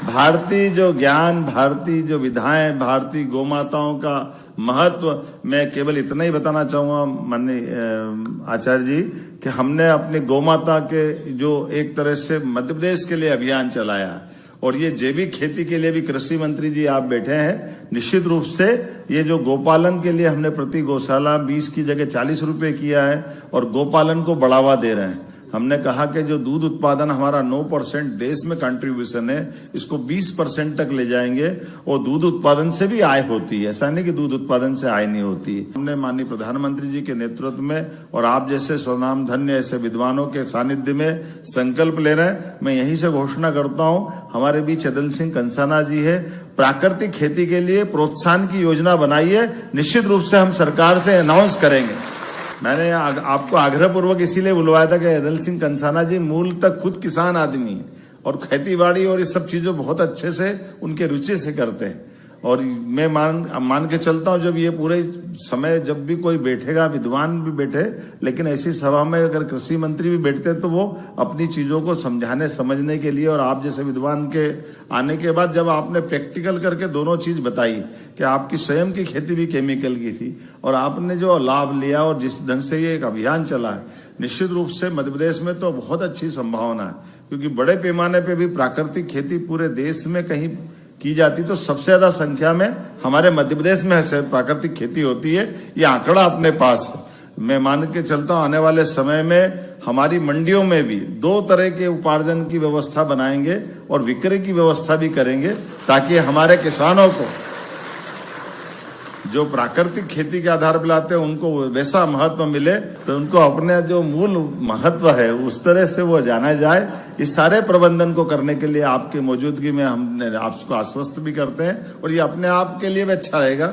भारतीय जो ज्ञान, भारतीय जो विधाएं, भारतीय गोमाताओं का महत्व, मैं केवल इतना ही बताना चाहूंगा माननीय आचार्य जी कि हमने अपनी गोमाता के जो एक तरह से मध्य प्रदेश के लिए अभियान चलाया और ये जैविक खेती के लिए भी कृषि मंत्री जी आप बैठे हैं, निश्चित रूप से ये जो गोपालन के लिए हमने प्रति गौशाला 20 की जगह 40 रुपए किया है और गोपालन को बढ़ावा दे रहे हैं। हमने कहा कि जो दूध उत्पादन हमारा 9% देश में कंट्रीब्यूशन है, इसको 20% तक ले जाएंगे और दूध उत्पादन से भी आय होती है, ऐसा नहीं कि दूध उत्पादन से आय नहीं होती है। हमने माननीय प्रधानमंत्री जी के नेतृत्व में और आप जैसे स्वनाम धन्य ऐसे विद्वानों के सानिध्य में संकल्प ले रहे हैं। मैं यहीं से घोषणा करता हूँ, हमारे बीच अदल सिंह कंसाना जी है, प्राकृतिक खेती के लिए प्रोत्साहन की योजना बनाई है, निश्चित रूप से हम सरकार से अनाउंस करेंगे। मैंने आपको आग्रहपूर्वक इसीलिए बुलवाया था कि अदल सिंह कंसाना जी मूल तक खुद किसान आदमी है और खेतीबाड़ी और इस सब चीजों बहुत अच्छे से उनके रुचि से करते हैं। और मैं मान के चलता हूं, जब ये पूरे समय जब भी कोई बैठेगा, विद्वान भी बैठे, लेकिन ऐसी सभा में अगर कृषि मंत्री भी बैठते हैं तो वो अपनी चीजों को समझाने समझने के लिए, और आप जैसे विद्वान के आने के बाद जब आपने प्रैक्टिकल करके दोनों चीज बताई कि आपकी स्वयं की खेती भी केमिकल की थी और आपने जो लाभ लिया और जिस ढंग से ये एक अभियान चला है, निश्चित रूप से मध्य प्रदेश में तो बहुत अच्छी संभावना है, क्योंकि बड़े पैमाने पे भी प्राकृतिक खेती पूरे देश में कहीं की जाती तो सबसे ज्यादा संख्या में हमारे मध्य प्रदेश में प्राकृतिक खेती होती है। ये आंकड़ा अपने पास है। मैं मान के चलता हूं आने वाले समय में हमारी मंडियों में भी 2 तरह के उपार्जन की व्यवस्था बनाएंगे और विक्रय की व्यवस्था भी करेंगे, ताकि हमारे किसानों को जो प्राकृतिक खेती के आधार पर लाते हैं उनको वैसा महत्व मिले, तो उनको अपने जो मूल महत्व है उस तरह से वो जाना जाए। इस सारे प्रबंधन को करने के लिए आपकी मौजूदगी में हम आपको आश्वस्त भी करते हैं और ये अपने आप के लिए भी अच्छा रहेगा।